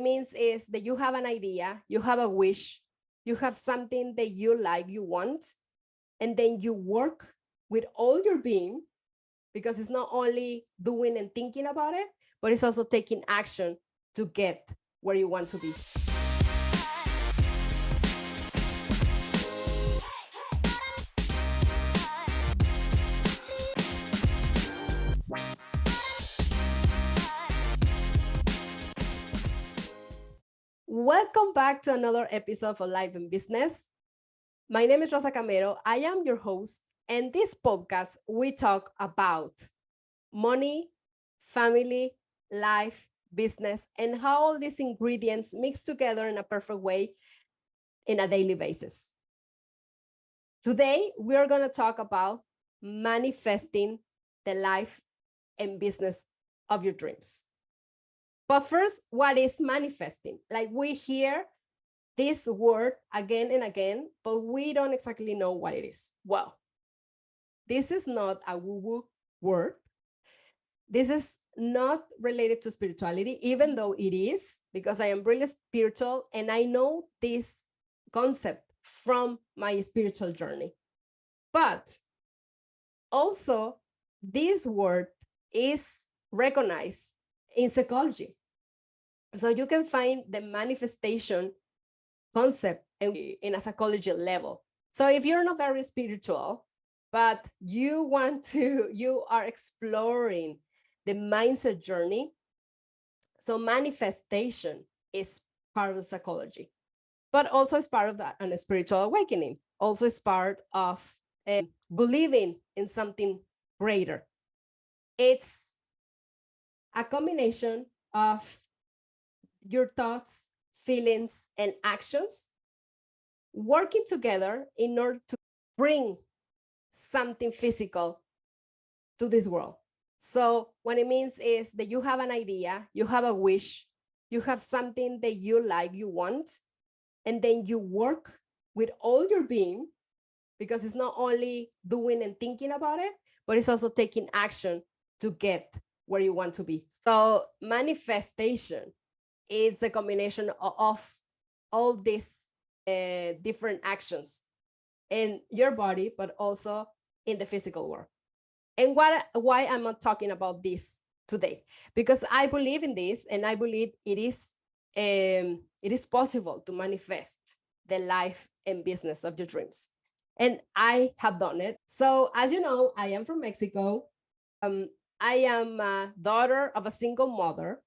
Means is that you have an idea, you have a wish, you have something that you like, you want, and then you work with all your being, because it's not only doing and thinking about it, but it's also taking action to get where you want to be. Welcome back to another episode of Life in Business. My name is Rosa Camero. I am your host. And this podcast, we talk about money, family, life, business, and how all these ingredients mix together in a perfect way in a daily basis. Today, we are going to talk about manifesting the life and business of your dreams. But first, what is manifesting? Like, we hear this word again and again, but we don't exactly know what it is. Well, this is not a woo-woo word. This is not related to spirituality, even though it is, because I am really spiritual and I know this concept from my spiritual journey. But also, this word is recognized in psychology. So you can find the manifestation concept in a psychology level. So if you're not very spiritual, but you are exploring the mindset journey, so manifestation is part of the psychology, but also is part of that and a spiritual awakening. Also is part of believing in something greater. It's a combination of your thoughts, feelings, and actions working together in order to bring something physical to this world. So what it means is that you have an idea, you have a wish, you have something that you like, you want, and then you work with all your being, because it's not only doing and thinking about it, but it's also taking action to get where you want to be. So manifestation, it's a combination of all these different actions in your body, but also in the physical world. And why I'm not talking about this today? Because I believe in this, and I believe it is possible to manifest the life and business of your dreams. And I have done it. So as you know, I am from Mexico. I am a daughter of a single mother.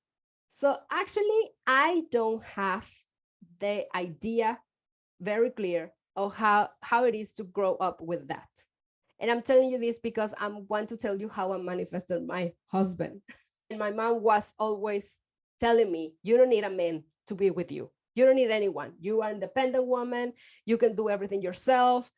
So actually, I don't have the idea very clear of how it is to grow up with that. And I'm telling you this because I want to tell you how I manifested my husband. And my mom was always telling me, you don't need a man to be with you. You don't need anyone. You are an independent woman. You can do everything yourself.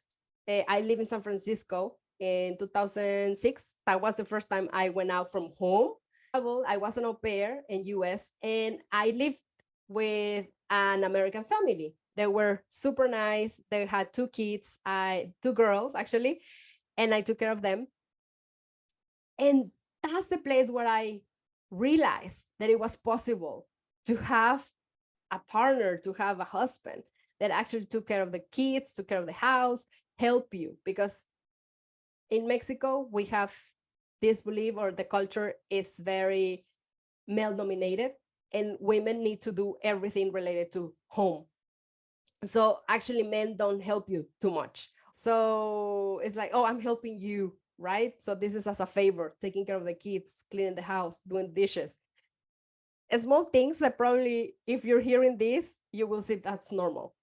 I live in San Francisco in 2006. That was the first time I went out from home. I was an au pair in US, and I lived with an American family. They were super nice. They had two kids, two girls actually, and I took care of them. And that's the place where I realized that it was possible to have a partner, to have a husband that actually took care of the kids, took care of the house, help you. Because in Mexico, we have this belief, or the culture is very male dominated, and women need to do everything related to home. So actually men don't help you too much. So it's like, oh, I'm helping you, right? So this is as a favor, taking care of the kids, cleaning the house, doing dishes. Small things that probably, if you're hearing this, you will see that's normal.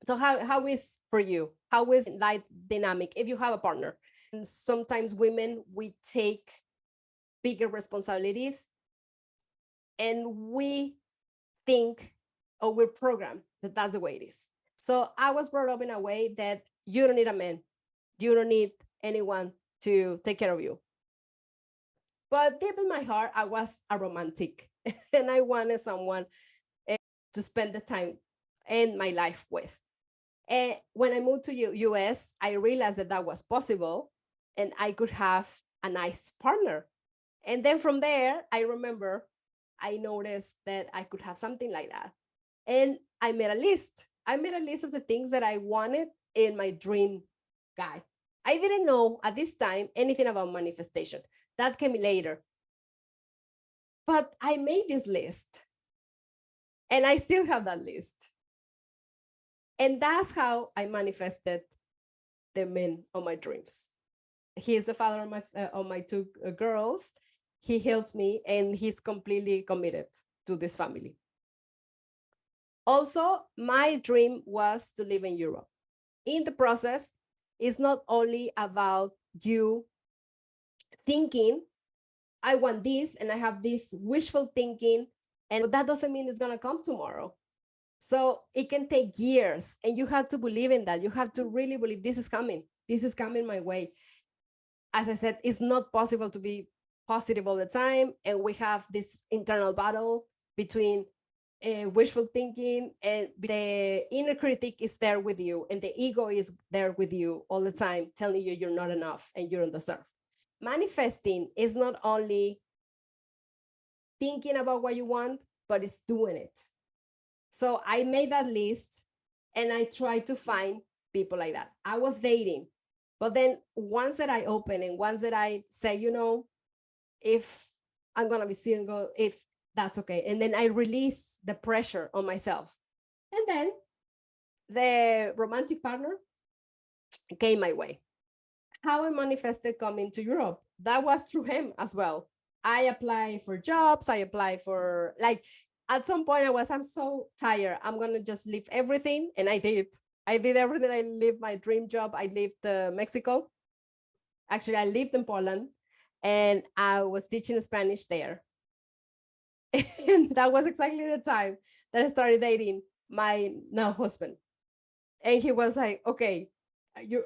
So how is for you? How is that dynamic if you have a partner? And sometimes women, we take bigger responsibilities, and we think, or we're programmed that that's the way it is. So I was brought up in a way that you don't need a man. You don't need anyone to take care of you. But deep in my heart, I was a romantic and I wanted someone to spend the time in my life with. And when I moved to US, I realized that that was possible and I could have a nice partner. And then from there, I remember I noticed that I could have something like that. And I made a list. I made a list of the things that I wanted in my dream guy. I didn't know at this time anything about manifestation. That came later. But I made this list and I still have that list. And that's how I manifested the men of my dreams. He is the father of my two girls. He helps me and he's completely committed to this family. Also, my dream was to live in Europe. In the process, it's not only about you thinking, I want this and I have this wishful thinking, and that doesn't mean it's going to come tomorrow. So it can take years, and you have to believe in that. You have to really believe this is coming. This is coming my way. As I said, it's not possible to be positive all the time, and we have this internal battle between wishful thinking, and the inner critic is there with you, and the ego is there with you all the time, telling you you're not enough and you don't deserve. Manifesting is not only thinking about what you want, but it's doing it. So I made that list and I tried to find people like that. I was dating, but then once that I open and once that I say, you know, if I'm going to be single, if that's okay. And then I release the pressure on myself. And then the romantic partner came my way. How I manifested coming to Europe, that was through him as well. I apply for jobs. I apply for, like, at some point I'm so tired. I'm going to just leave everything. And I did. I did everything. I lived my dream job. I lived Mexico. Actually, I lived in Poland and I was teaching Spanish there. And that was exactly the time that I started dating my now husband. And he was like, okay,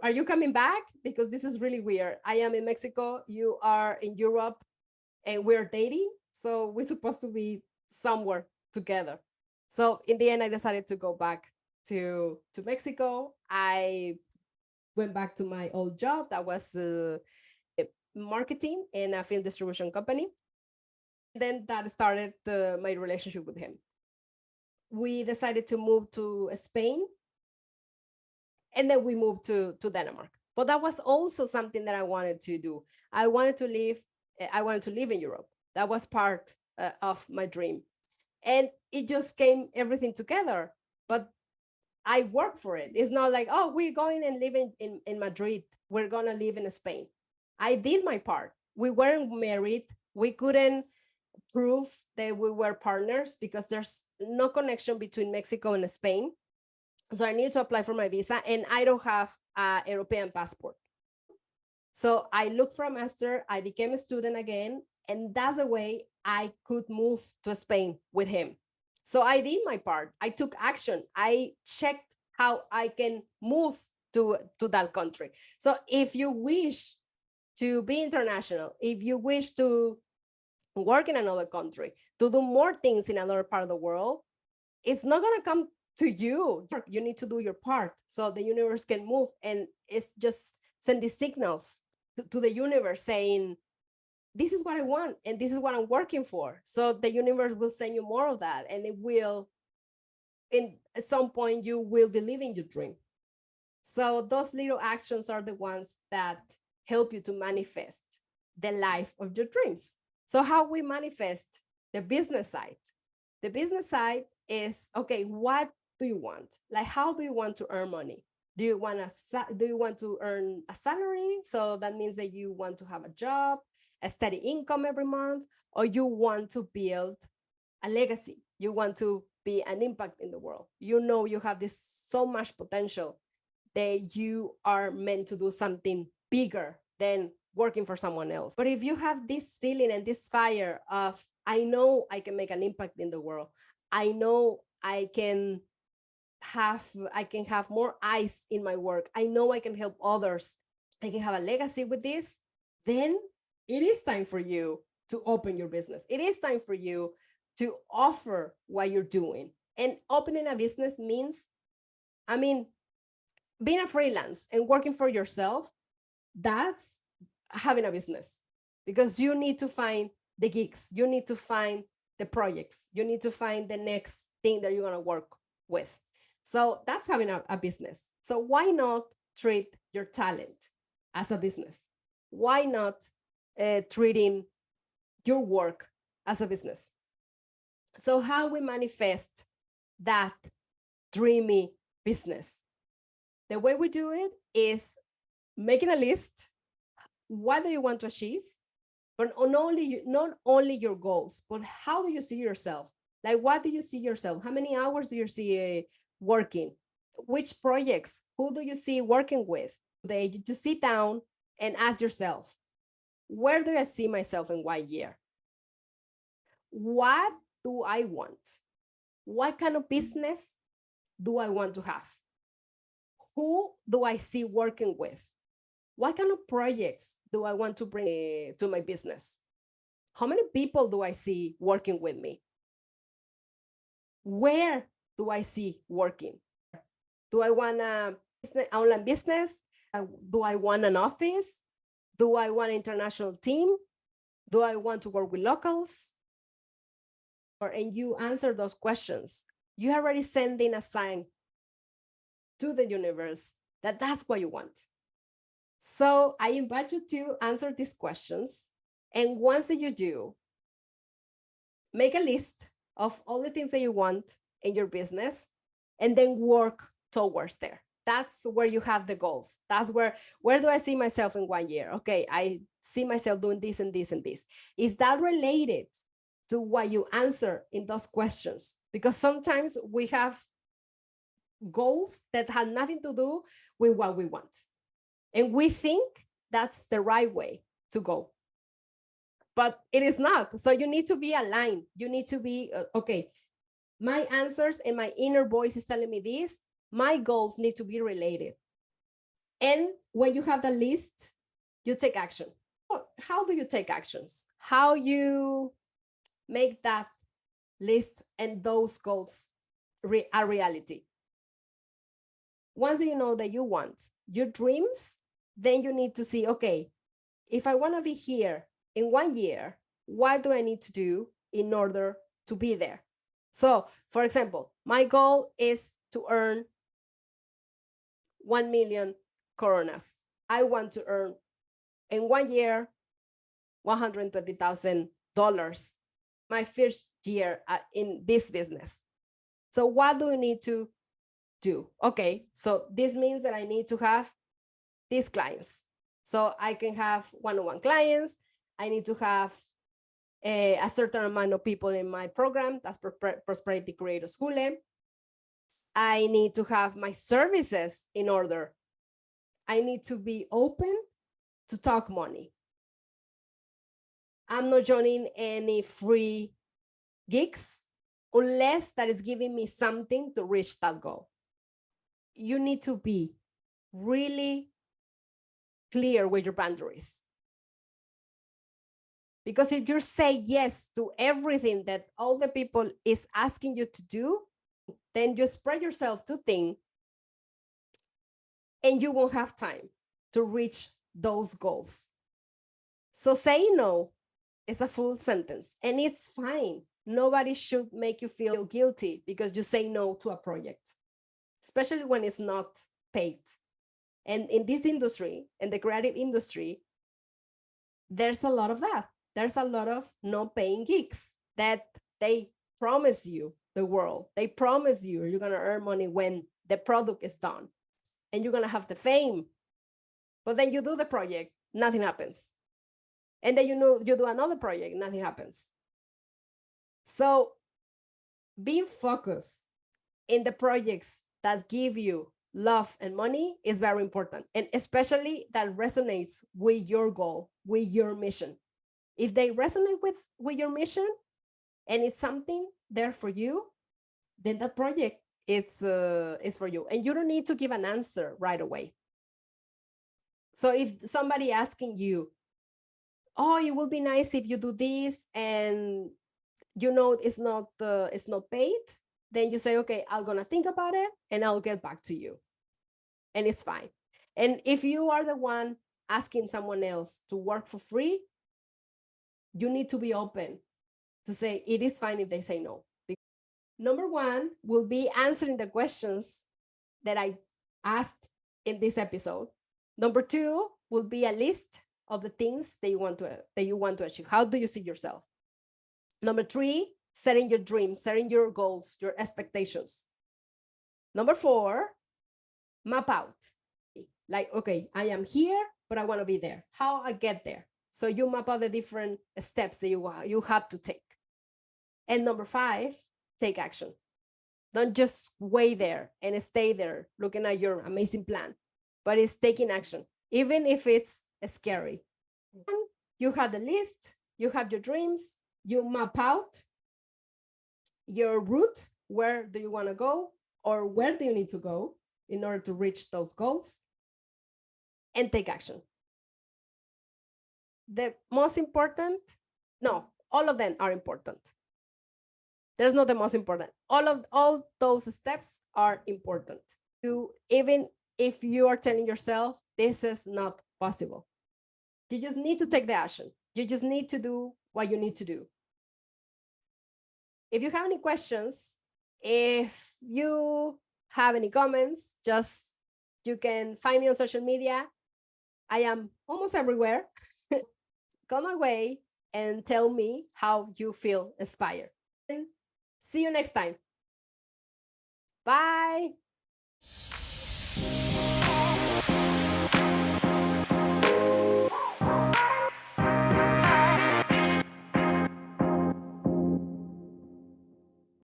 are you coming back? Because this is really weird. I am in Mexico, you are in Europe, and we're dating. So we're supposed to be somewhere together. So in the end, I decided to go back to Mexico. I went back to my old job that was marketing in a film distribution company. Then that started my relationship with him. We decided to move to Spain, and then we moved to Denmark. But that was also something that I wanted to do. I wanted to live in Europe. That was part of my dream. And it just came everything together. But I worked for it. It's not like, oh, we're going and living in Madrid. We're going to live in Spain. I did my part. We weren't married. We couldn't prove that we were partners because there's no connection between Mexico and Spain. So I need to apply for my visa, and I don't have a European passport. So I looked for a master. I became a student again, and that's the way I could move to Spain with him. So I did my part. I took action. I checked how I can move to that country. So if you wish to be international, if you wish to work in another country, to do more things in another part of the world, it's not going to come to you. You need to do your part so the universe can move, and it's just send these signals to the universe saying, this is what I want and this is what I'm working for. So the universe will send you more of that, and it will, at some point, you will believe in your dream. So those little actions are the ones that help you to manifest the life of your dreams. So how we manifest the business side? The business side is, okay, what do you want? Like, how do you want to earn money? Do you want to earn a salary? So that means that you want to have a job, a steady income every month, or you want to build a legacy. You want to be an impact in the world. You know you have this so much potential that you are meant to do something bigger than working for someone else. But if you have this feeling and this fire of, I know I can make an impact in the world, I know I can have more eyes in my work, I know I can help others, I can have a legacy with this, then it is time for you to open your business. It is time for you to offer what you're doing. And opening a business means, I mean, being a freelance and working for yourself, that's having a business, because you need to find the gigs, you need to find the projects. You need to find the next thing that you're going to work with. So that's having a business. So why not treat your talent as a business? Why not treating your work as a business? So how we manifest that dreamy business? The way we do it is making a list. What do you want to achieve? But not only your goals, but how do you see yourself? Like, what do you see yourself? How many hours do you see working? Which projects? Who do you see working with? Today, you just sit down and ask yourself, where do I see myself in 1 year? What do I want? What kind of business do I want to have? Who do I see working with? What kind of projects do I want to bring to my business? How many people do I see working with me? Where do I see working? Do I want a online business? Do I want an office? Do I want an international team? Do I want to work with locals? And you answer those questions. You already sending a sign to the universe that that's what you want. So I invite you to answer these questions. And once that you do, make a list of all the things that you want in your business and then work towards there. That's where you have the goals. That's where do I see myself in 1 year? Okay, I see myself doing this and this and this. Is that related to what you answer in those questions? Because sometimes we have goals that have nothing to do with what we want. And we think that's the right way to go. But it is not. So you need to be aligned. You need to be, okay, my answers and my inner voice is telling me this. My goals need to be related. And when you have the list, you take action. How do you take actions? How you make that list and those goals a reality? Once you know that you want your dreams, then you need to see, okay, if I want to be here in 1 year, what do I need to do in order to be there? So, for example, my goal is to earn 1 million coronas. I want to earn in 1 year $120,000 my first year in this business. So what do I need to do? Okay, so this means that I need to have these clients. So I can have one-on-one clients. I need to have a certain amount of people in my program. That's Prosperity Creator School. I need to have my services in order. I need to be open to talk money. I'm not joining any free gigs unless that is giving me something to reach that goal. You need to be really clear with your boundaries. Because if you say yes to everything that all the people is asking you to do, then you spread yourself too thin and you won't have time to reach those goals. So saying no is a full sentence and it's fine. Nobody should make you feel guilty because you say no to a project, especially when it's not paid. And in this industry, in the creative industry, there's a lot of that. There's a lot of no paying gigs that they promise you the world. They promise you you're going to earn money when the product is done and you're going to have the fame. But then you do the project, nothing happens. And then you do another project, nothing happens. So being focused in the projects that give you love and money is very important. And especially that resonates with your goal, with your mission. If they resonate with your mission and it's something there for you, then that project is for you. And you don't need to give an answer right away. So if somebody asking you, oh, it will be nice if you do this and you know it's not paid, then you say, okay, I'm gonna think about it and I'll get back to you. And it's fine. And if you are the one asking someone else to work for free, you need to be open to say it is fine if they say no. Number one will be answering the questions that I asked in this episode. Number two will be a list of the things that you want to achieve. How do you see yourself? Number three, setting your dreams, setting your goals, your expectations. Number four, map out. Like, okay, I am here, but I want to be there. How I get there? So you map out the different steps that you have to take. And number five, take action. Don't just wait there and stay there looking at your amazing plan, but it's taking action, even if it's scary. And you have the list, you have your dreams, you map out your route. Where do you want to go, or where do you need to go in order to reach those goals? And take action. The most important, no, all of them are important. There's not the most important. All those steps are important. Even if you are telling yourself this is not possible, you just need to take the action. You just need to do what you need to do. If you have any questions, if you have any comments, just you can find me on social media. I am almost everywhere. Come my way and tell me how you feel inspired. And see you next time. Bye.